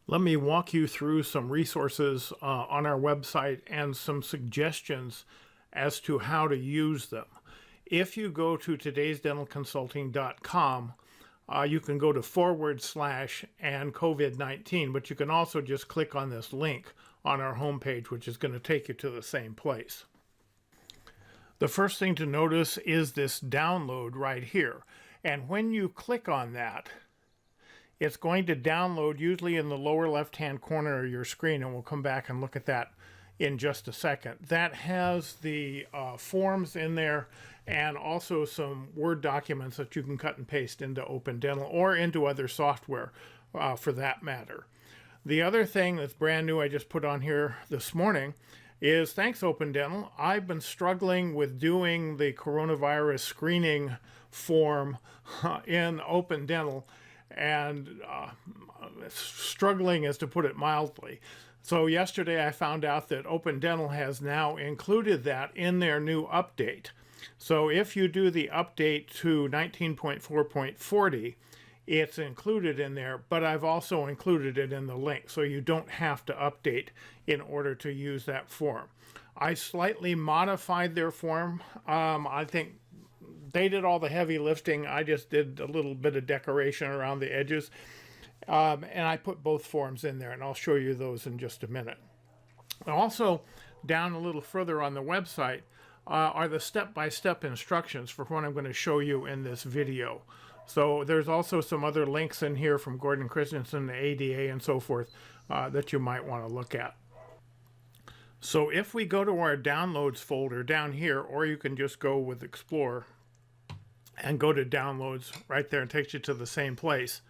Let me walk you through some resources on our website and some suggestions as to how to use them. If you go to todaysdentalconsulting.com, you can go to / and COVID-19, but you can also just click on this link on our homepage, which is going to take you to the same place. The first thing to notice is this download right here. And when you click on that, it's going to download usually in the lower left-hand corner of your screen, and we'll come back and look at that in just a second. That has the forms in there and also some Word documents that you can cut and paste into Open Dental or into other software for that matter. The other thing that's brand new I just put on here this morning is, thanks Open Dental, I've been struggling with doing the coronavirus screening form in Open Dental, and struggling is to put it mildly. So yesterday I found out that Open Dental has now included that in their new update. So if you do the update to 19.4.40, it's included in there, but I've also included it in the link, so you don't have to update in order to use that form. I slightly modified their form. I think they did all the heavy lifting. I just did a little bit of decoration around the edges. And I put both forms in there, and I'll show you those in just a minute. Also, down a little further on the website are the step-by-step instructions for what I'm going to show you in this video. So there's also some other links in here from Gordon Christensen, the ADA, and so forth that you might want to look at. So if we go to our downloads folder down here, or you can just go with Explore and go to downloads right there, and takes you to the same place,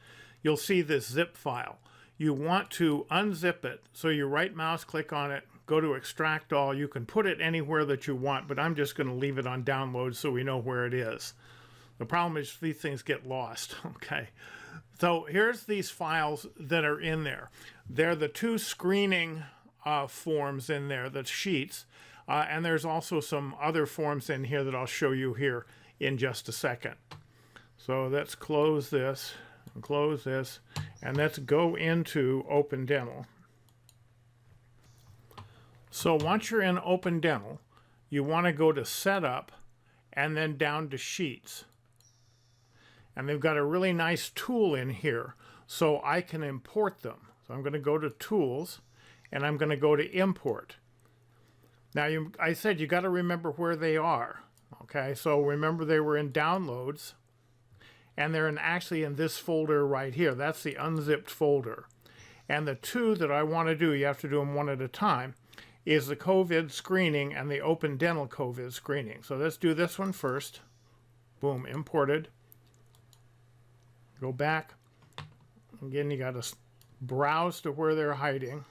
you'll see this zip file. You want to unzip it, so you right mouse click on it, go to extract all. You can put it anywhere that you want, but I'm just going to leave it on downloads so we know where it is. The problem is these things get lost. Okay, so here's these files that are in there. They're the two screening forms in there, the sheets, and there's also some other forms in here that I'll show you here in just a second. So let's close this and close this, and let's go into Open Dental. So once you're in Open Dental, you want to go to Setup and then down to Sheets. And they've got a really nice tool in here so I can import them. So I'm going to go to Tools, and I'm going to go to Import. Now I said you got to remember where they are. Okay, so remember they were in Downloads, and they're actually in this folder right here. That's the unzipped folder. And the two that I want to do, you have to do them one at a time, is the COVID screening and the Open Dental COVID screening. So let's do this one first. Boom, imported. Go back. Again, you got to browse to where they're hiding.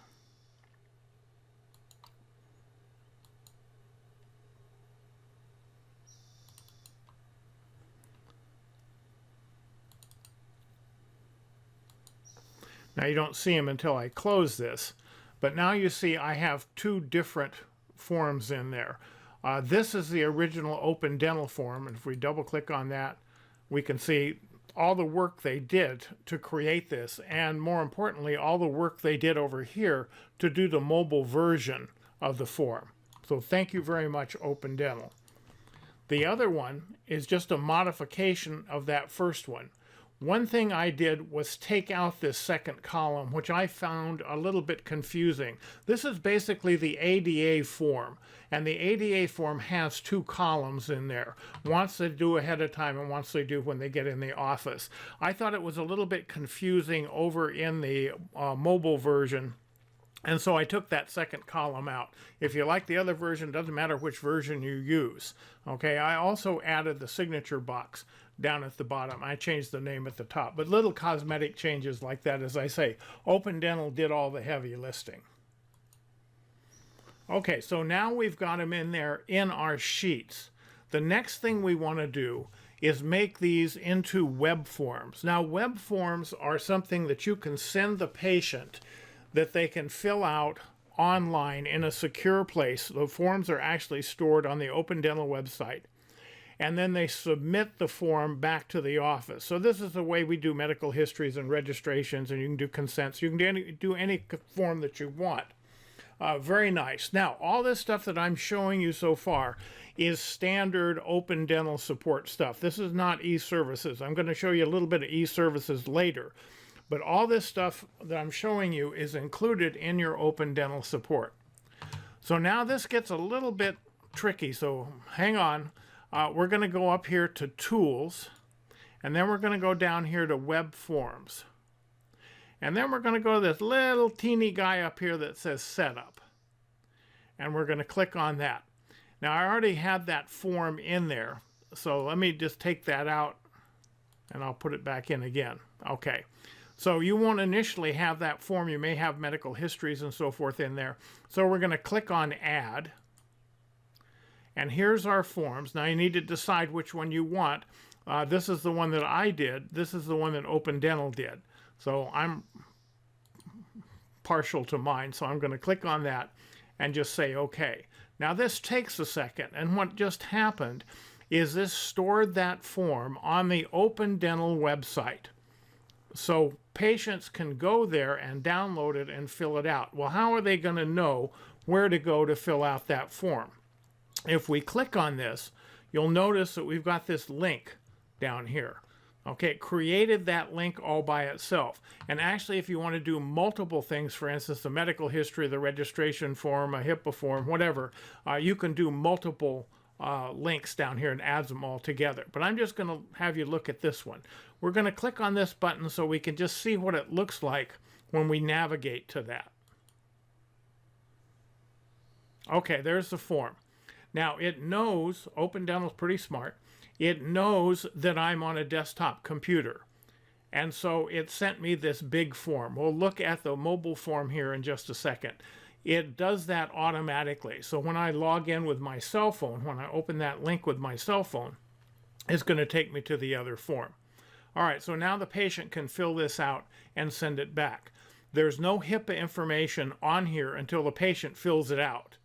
Now you don't see them until I close this, but now you see I have two different forms in there. This is the original Open Dental form, and if we double click on that, we can see all the work they did to create this, and more importantly, all the work they did over here to do the mobile version of the form. So thank you very much, Open Dental. The other one is just a modification of that first one. One thing I did was take out this second column, which I found a little bit confusing. This is basically the ADA form, and the ADA form has two columns in there. Once they do ahead of time and once they do when they get in the office. I thought it was a little bit confusing over in the mobile version, and so I took that second column out. If you like the other version, it doesn't matter which version you use. Okay, I also added the signature box down at the bottom. I changed the name at the top, but little cosmetic changes like that. As I say, Open Dental did all the heavy lifting. Okay, so now we've got them in there in our sheets. The next thing we want to do is make these into web forms. Now, web forms are something that you can send the patient that they can fill out online in a secure place. The forms are actually stored on the Open Dental website. and then they submit the form back to the office. So this is the way we do medical histories and registrations, and you can do consents. You can do any form that you want. Very nice. Now, all this stuff that I'm showing you so far is standard open dental support stuff. This is not e-services. I'm going to show you a little bit of e-services later. But all this stuff that I'm showing you is included in your open dental support. So now this gets a little bit tricky, so hang on. We're going to go up here to Tools, and then we're going to go down here to Web Forms. And then we're going to go to this little teeny guy up here that says Setup. And we're going to click on that. Now, I already had that form in there, so let me just take that out, and I'll put it back in again. Okay. So you won't initially have that form. You may have medical histories and so forth in there. So we're going to click on Add. And here's our forms. Now you need to decide which one you want. This is the one that I did. This is the one that Open Dental did. So I'm partial to mine. So I'm going to click on that and just say OK. Now this takes a second. And what just happened is this stored that form on the Open Dental website. So patients can go there and download it and fill it out. Well, how are they going to know where to go to fill out that form? If we click on this, you'll notice that we've got this link down here. Okay, it created that link all by itself. And actually, if you want to do multiple things, for instance, the medical history, the registration form, a HIPAA form, whatever, you can do multiple links down here and adds them all together. But I'm just going to have you look at this one. We're going to click on this button so we can just see what it looks like when we navigate to that. Okay, there's the form. Now it knows, Open Dental is pretty smart, it knows that I'm on a desktop computer. And so it sent me this big form. We'll look at the mobile form here in just a second. It does that automatically. So when I log in with my cell phone, when I open that link with my cell phone, it's going to take me to the other form. All right, so now the patient can fill this out and send it back. There's no HIPAA information on here until the patient fills it out.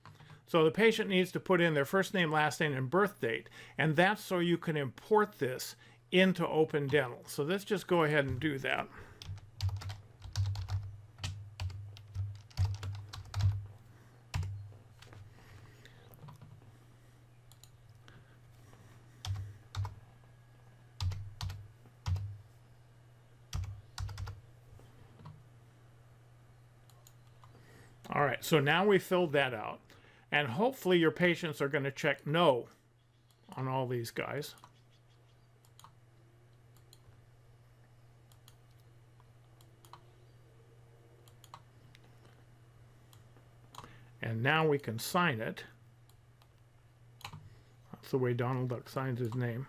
So the patient needs to put in their first name, last name, and birth date, and that's so you can import this into Open Dental. So let's just go ahead and do that. All right, so now we filled that out. And hopefully your patients are going to check no on all these guys. And now we can sign it. That's the way Donald Duck signs his name.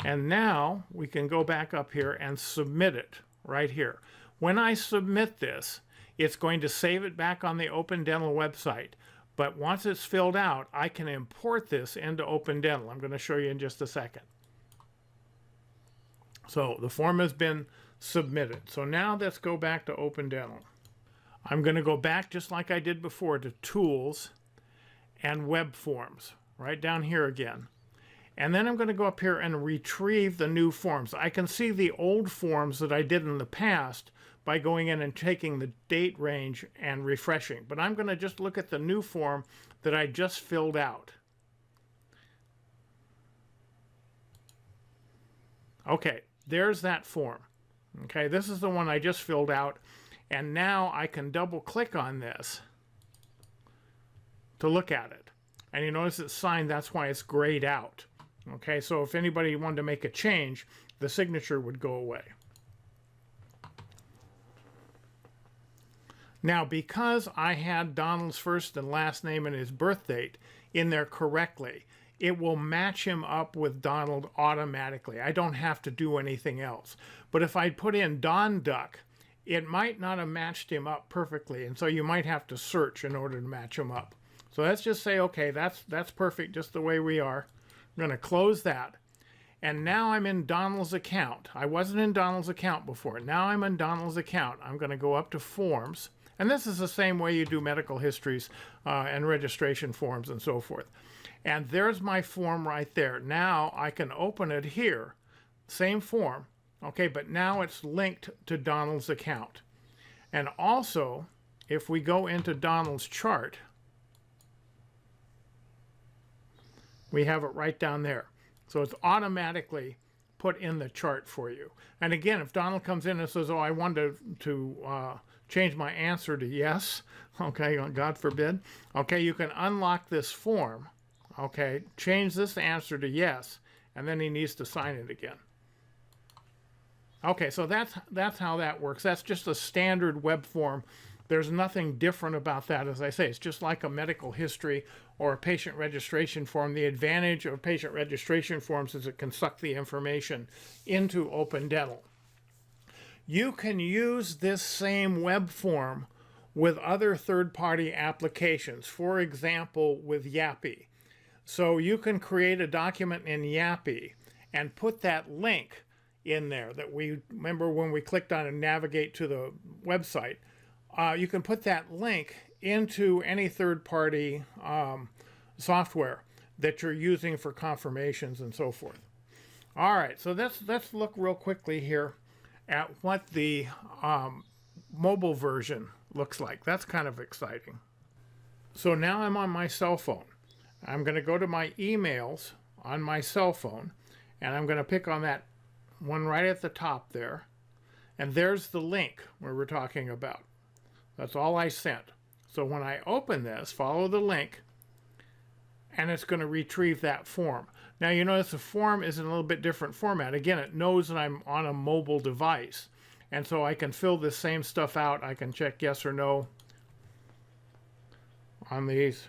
And now we can go back up here and submit it right here. When I submit this, it's going to save it back on the Open Dental website. But once it's filled out, I can import this into Open Dental. I'm going to show you in just a second. So the form has been submitted. So now let's go back to Open Dental. I'm going to go back just like I did before to Tools and Web Forms, right down here again. And then I'm going to go up here and retrieve the new forms. I can see the old forms that I did in the past by going in and taking the date range and refreshing. But I'm going to just look at the new form that I just filled out. Okay, there's that form. Okay, this is the one I just filled out. And now I can double click on this to look at it. And you notice it's signed, that's why it's grayed out. Okay, so if anybody wanted to make a change, the signature would go away. Now, because I had Donald's first and last name and his birth date in there correctly, it will match him up with Donald automatically. I don't have to do anything else. But if I put in Don Duck, it might not have matched him up perfectly, and so you might have to search in order to match him up. So let's just say, okay, that's perfect just the way we are. I'm going to close that. And now I'm in Donald's account. I wasn't in Donald's account before. Now I'm in Donald's account. I'm going to go up to Forms. And this is the same way you do medical histories and registration forms and so forth. And there's my form right there. Now I can open it here, same form, okay, but now it's linked to Donald's account. And also, if we go into Donald's chart, we have it right down there. So it's automatically put in the chart for you. And again, if Donald comes in and says, oh, I want to change my answer to yes, okay, God forbid, okay, you can unlock this form, okay, change this answer to yes, and then he needs to sign it again. Okay, so that's how that works. That's just a standard web form. There's nothing different about that. As I say, it's just like a medical history or a patient registration form. The advantage of patient registration forms is it can suck the information into Open Dental. You can use this same web form with other third-party applications, for example, with Yappy. So you can create a document in Yappy and put that link in there that we remember when we clicked on and navigate to the website. You can put that link into any third-party software that you're using for confirmations and so forth. All right, so let's look real quickly here at what the mobile version looks like. That's kind of exciting. So now I'm on my cell phone. I'm going to go to my emails on my cell phone, and I'm going to pick on that one right at the top there. And there's the link where we're talking about. That's all I sent. So when I open this, follow the link, and it's going to retrieve that form. Now you notice the form is in a little bit different format. Again, it knows that I'm on a mobile device. And so I can fill this same stuff out. I can check yes or no on these.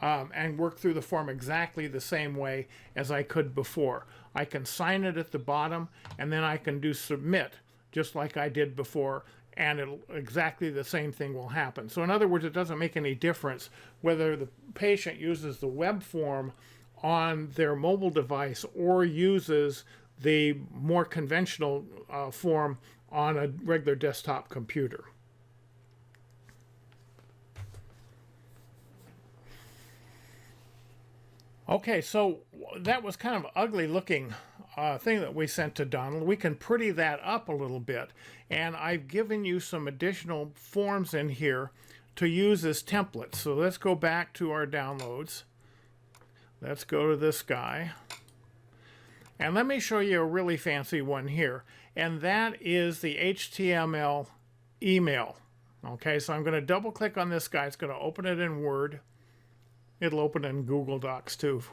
And work through the form exactly the same way as I could before. I can sign it at the bottom, and then I can do submit, just like I did before, and exactly the same thing will happen. So in other words, it doesn't make any difference whether the patient uses the web form on their mobile device or uses the more conventional form on a regular desktop computer. Okay, so that was kind of ugly looking thing that we sent to Donald. We can pretty that up a little bit, and I've given you some additional forms in here to use as templates. So let's go back to our downloads. Let's go to this guy, and let me show you a really fancy one here, and that is the HTML email. Okay, so I'm going to double click on this guy. It's going to open it in Word. It'll open in Google Docs too.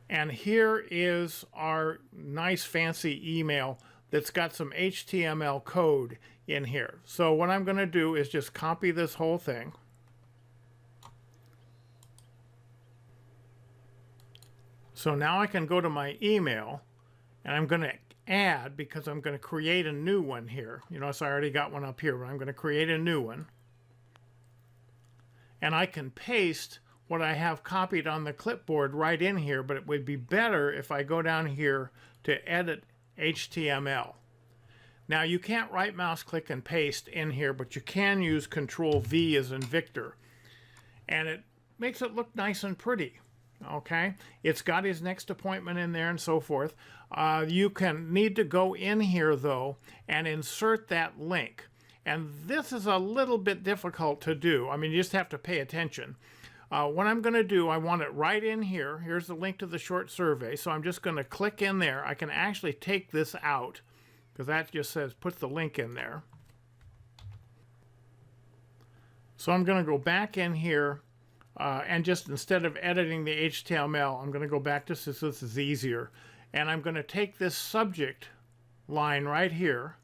And here is our nice fancy email that's got some HTML code in here. So what I'm going to do is just copy this whole thing. So now I can go to my email, and I'm going to add, because I'm going to create a new one here. You notice I already got one up here, but I'm going to create a new one. And I can paste what I have copied on the clipboard right in here, but it would be better if I go down here to edit HTML. Now you can't right mouse click and paste in here, but you can use Control V as in Victor. And it makes it look nice and pretty. Okay, it's got his next appointment in there and so forth. You can need to go in here though and insert that link. And this is a little bit difficult to do. I mean, you just have to pay attention. What I'm going to do, I want it right in here. Here's the link to the short survey. So I'm just going to click in there. I can actually take this out because that just says put the link in there. So I'm going to go back in here and just instead of editing the HTML, I'm going to go back to this. This is easier. And I'm going to take this subject line right here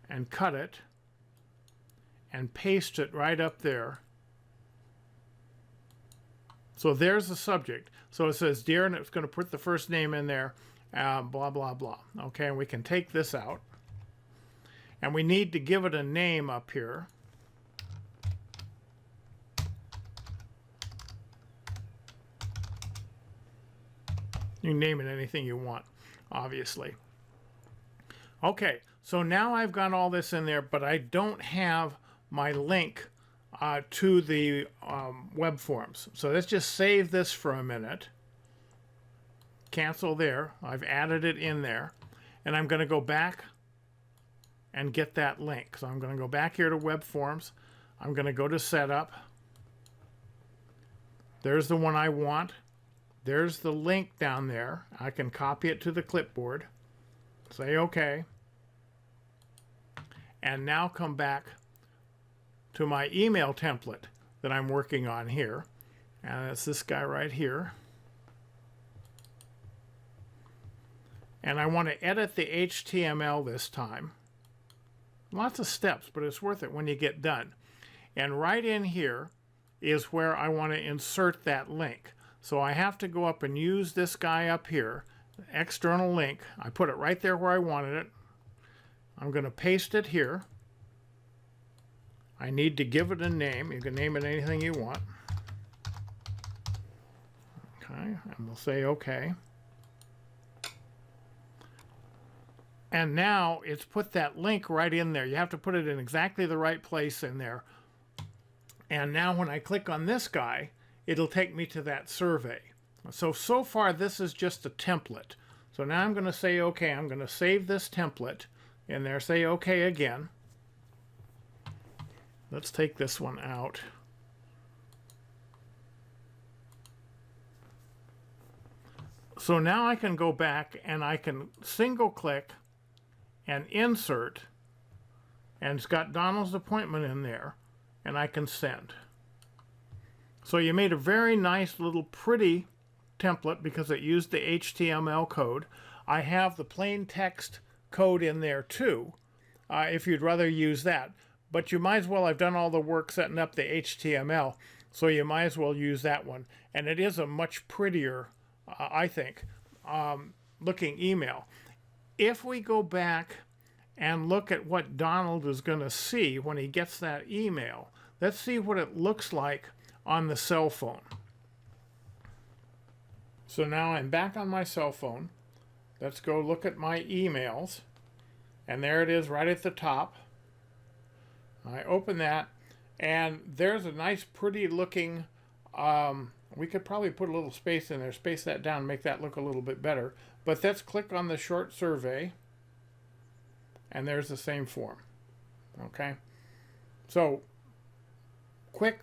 and cut it and paste it right up there. So there's the subject. So it says dear, and it's going to put the first name in there, blah, blah, blah. Okay, and we can take this out. And we need to give it a name up here. You can name it anything you want, obviously. Okay, so now I've got all this in there, but I don't have my link to the web forms. So let's just save this for a minute. Cancel there. I've added it in there. And I'm going to go back and get that link. So I'm going to go back here to web forms. I'm going to go to setup. There's the one I want. There's the link down there. I can copy it to the clipboard. Say OK. And now come back to my email template that I'm working on here. And it's this guy right here. And I want to edit the HTML this time. Lots of steps, but it's worth it when you get done. And right in here is where I want to insert that link. So I have to go up and use this guy up here, external link. I put it right there where I wanted it. I'm going to paste it here. I need to give it a name. You can name it anything you want. Okay, and we'll say OK. And now it's put that link right in there. You have to put it in exactly the right place in there. And now when I click on this guy, it'll take me to that survey. So far this is just a template. So now I'm going to say OK. I'm going to save this template in there. Say OK again. Let's take this one out. So now I can go back and I can single click and insert, and it's got Donald's appointment in there, and I can send. So you made a very nice little pretty template because it used the HTML code. I have the plain text code in there too, if you'd rather use that. But you might as well, I've done all the work setting up the HTML, so you might as well use that one. And it is a much prettier, I think, looking email. If we go back and look at what Donald is going to see when he gets that email, let's see what it looks like on the cell phone. So now I'm back on my cell phone. Let's go look at my emails. And there it is right at the top. I open that, and there's a nice pretty looking, we could probably put a little space in there, space that down, make that look a little bit better. But let's click on the short survey, and there's the same form. Okay, so quick,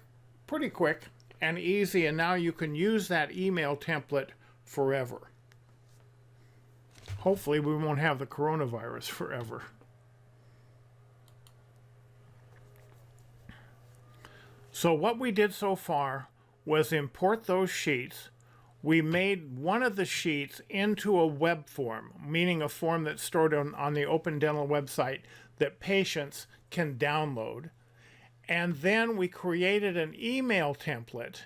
pretty quick and easy, and now you can use that email template forever. Hopefully we won't have the coronavirus forever. So what we did so far was import those sheets. We made one of the sheets into a web form, meaning a form that's stored on the Open Dental website that patients can download. And then we created an email template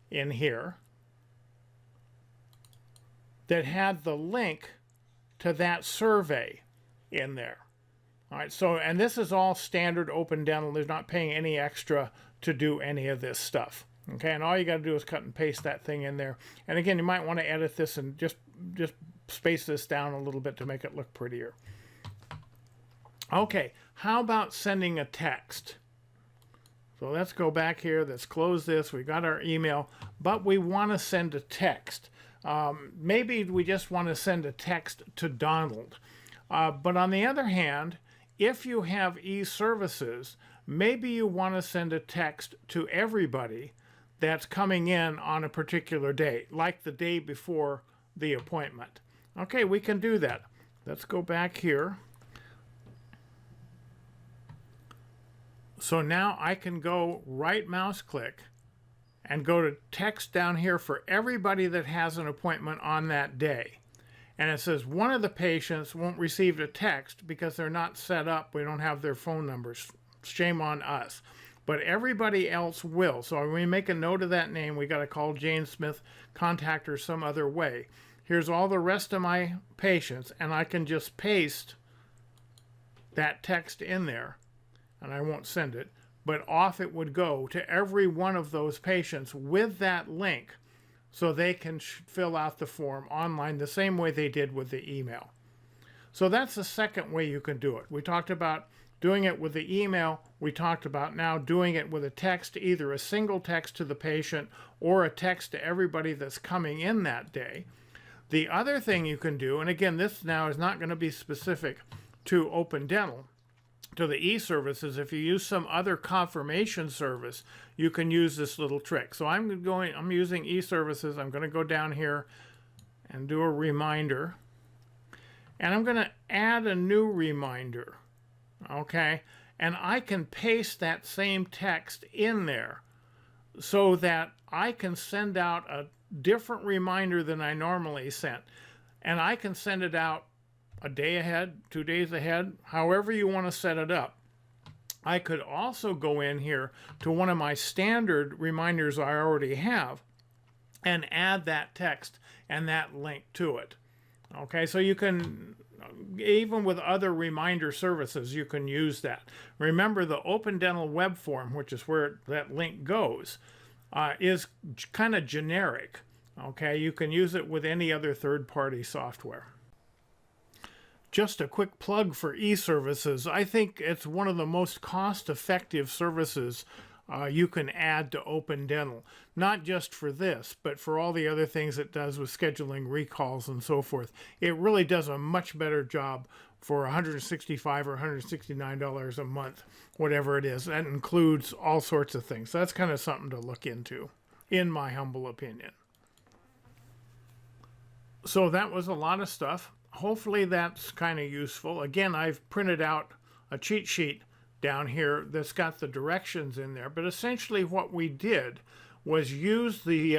in here that had the link to that survey in there. All right, so, and this is all standard Open Dental. There's not paying any extra to do any of this stuff. Okay, and all you got to do is cut and paste that thing in there. And again, you might want to edit this and just space this down a little bit to make it look prettier. Okay, how about sending a text? So let's go back here. Let's close this. We got our email, but we want to send a text. Maybe we just want to send a text to Donald. But on the other hand, if you have e-services, maybe you want to send a text to everybody that's coming in on a particular day, like the day before the appointment. Okay, we can do that. Let's go back here. So now I can go right mouse click and go to text down here for everybody that has an appointment on that day. And it says one of the patients won't receive a text because they're not set up. We don't have their phone numbers. Shame on us. But everybody else will. So when we make a note of that name, we got to call Jane Smith, contact her some other way. Here's all the rest of my patients, and I can just paste that text in there, and I won't send it, but off it would go to every one of those patients with that link so they can fill out the form online the same way they did with the email. So that's the second way you can do it. We talked about Doing it with the email, we talked about. Now doing it with a text, either a single text to the patient or a text to everybody that's coming in that day. The other thing you can do, and again, this now is not going to be specific to Open Dental, to the e-services. If you use some other confirmation service, you can use this little trick. So I'm using e-services. I'm going to go down here and do a reminder. And I'm going to add a new reminder. Okay, and I can paste that same text in there so that I can send out a different reminder than I normally sent. And I can send it out a day ahead, 2 days ahead, however you want to set it up. I could also go in here to one of my standard reminders I already have and add that text and that link to it. Okay, so you can, even with other reminder services, you can use that. Remember, the Open Dental web form, which is where that link goes, is kind of generic. Okay, you can use it with any other third-party software. Just a quick plug for e-services. I think it's one of the most cost-effective services you can add to Open Dental. Not just for this, but for all the other things it does with scheduling recalls and so forth. It really does a much better job for $165 or $169 a month, whatever it is. That includes all sorts of things. That's kind of something to look into, in my humble opinion. So that was a lot of stuff. Hopefully that's kind of useful. Again, I've printed out a cheat sheet down here that's got the directions in there. But essentially what we did was use the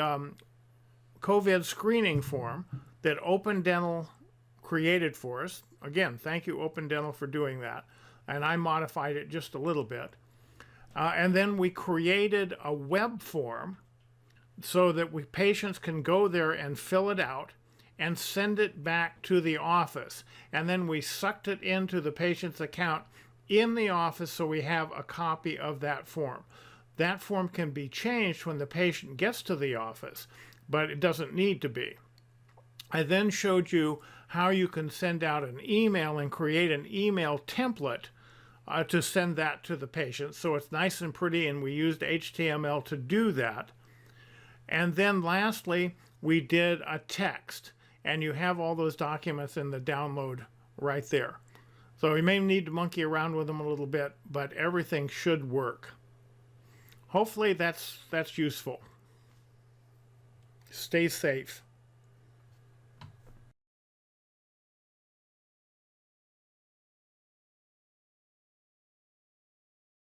COVID screening form that Open Dental created for us. Again, thank you, Open Dental, for doing that. And I modified it just a little bit. And then we created a web form so that patients can go there and fill it out and send it back to the office. And then we sucked it into the patient's account in the office so we have a copy of that form. That form can be changed when the patient gets to the office, but it doesn't need to be. I then showed you how you can send out an email and create an email template to send that to the patient. So it's nice and pretty, and we used HTML to do that. And then lastly, we did a text. And you have all those documents in the download right there. So you may need to monkey around with them a little bit, but everything should work. Hopefully that's useful. Stay safe.